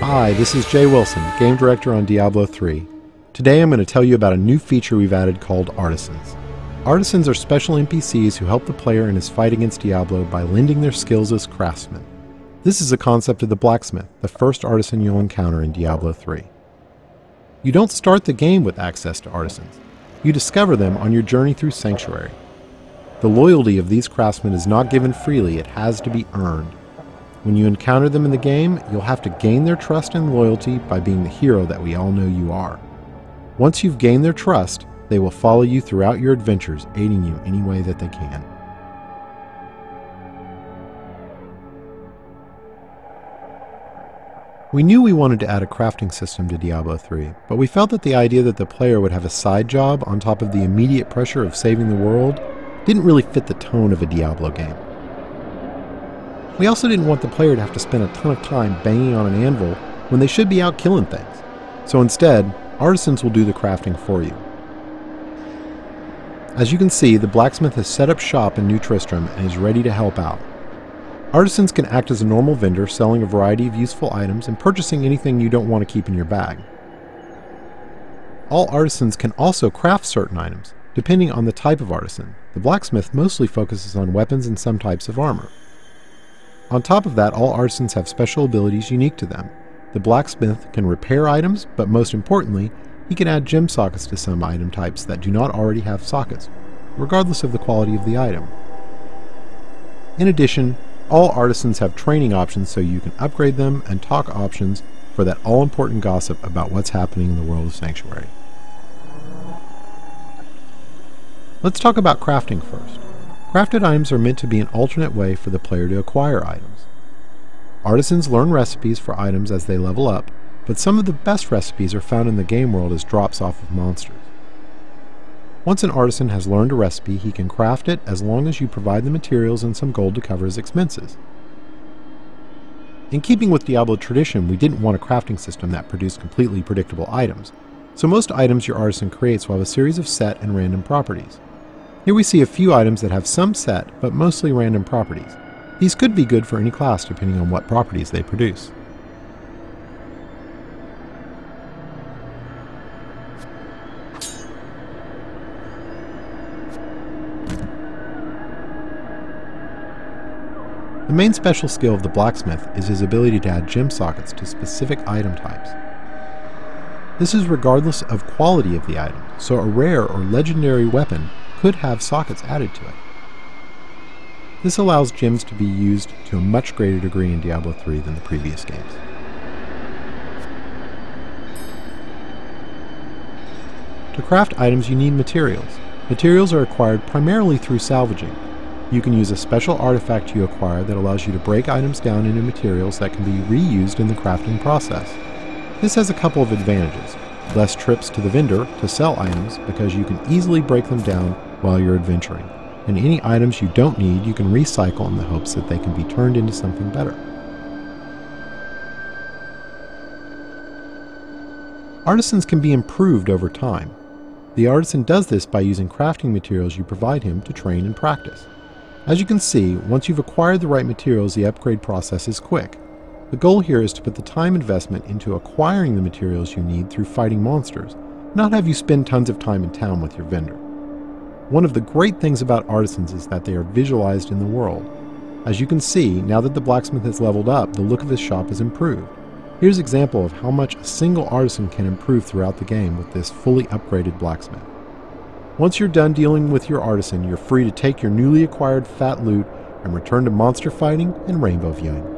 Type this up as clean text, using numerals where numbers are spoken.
Hi, this is Jay Wilson, Game Director on Diablo III. Today I'm going to tell you about a new feature we've added called Artisans. Artisans are special NPCs who help the player in his fight against Diablo by lending their skills as craftsmen. This is a concept of the blacksmith, the first artisan you'll encounter in Diablo III. You don't start the game with access to artisans. You discover them on your journey through Sanctuary. The loyalty of these craftsmen is not given freely, it has to be earned. When you encounter them in the game, you'll have to gain their trust and loyalty by being the hero that we all know you are. Once you've gained their trust, they will follow you throughout your adventures, aiding you any way that they can. We knew we wanted to add a crafting system to Diablo III, but we felt that the idea that the player would have a side job on top of the immediate pressure of saving the world didn't really fit the tone of a Diablo game. We also didn't want the player to have to spend a ton of time banging on an anvil when they should be out killing things. So instead, artisans will do the crafting for you. As you can see, the blacksmith has set up shop in New Tristram and is ready to help out. Artisans can act as a normal vendor, selling a variety of useful items and purchasing anything you don't want to keep in your bag. All artisans can also craft certain items, depending on the type of artisan. The blacksmith mostly focuses on weapons and some types of armor. On top of that, all artisans have special abilities unique to them. The blacksmith can repair items, but most importantly, he can add gem sockets to some item types that do not already have sockets, regardless of the quality of the item. In addition, all artisans have training options so you can upgrade them, and talk options for that all-important gossip about what's happening in the world of Sanctuary. Let's talk about crafting first. Crafted items are meant to be an alternate way for the player to acquire items. Artisans learn recipes for items as they level up, but some of the best recipes are found in the game world as drops off of monsters. Once an artisan has learned a recipe, he can craft it as long as you provide the materials and some gold to cover his expenses. In keeping with Diablo tradition, we didn't want a crafting system that produced completely predictable items, so most items your artisan creates will have a series of set and random properties. Here we see a few items that have some set, but mostly random properties. These could be good for any class depending on what properties they produce. The main special skill of the blacksmith is his ability to add gem sockets to specific item types. This is regardless of quality of the item, so a rare or legendary weapon could have sockets added to it. This allows gems to be used to a much greater degree in Diablo III than the previous games. To craft items you need materials. Materials are acquired primarily through salvaging. You can use a special artifact you acquire that allows you to break items down into materials that can be reused in the crafting process. This has a couple of advantages. Less trips to the vendor to sell items because you can easily break them down while you're adventuring, and any items you don't need you can recycle in the hopes that they can be turned into something better. Artisans can be improved over time. The artisan does this by using crafting materials you provide him to train and practice. As you can see, once you've acquired the right materials, the upgrade process is quick. The goal here is to put the time investment into acquiring the materials you need through fighting monsters, not have you spend tons of time in town with your vendor. One of the great things about artisans is that they are visualized in the world. As you can see, now that the blacksmith has leveled up, the look of his shop is improved. Here's an example of how much a single artisan can improve throughout the game with this fully upgraded blacksmith. Once you're done dealing with your artisan, you're free to take your newly acquired fat loot and return to monster fighting and rainbow viewing.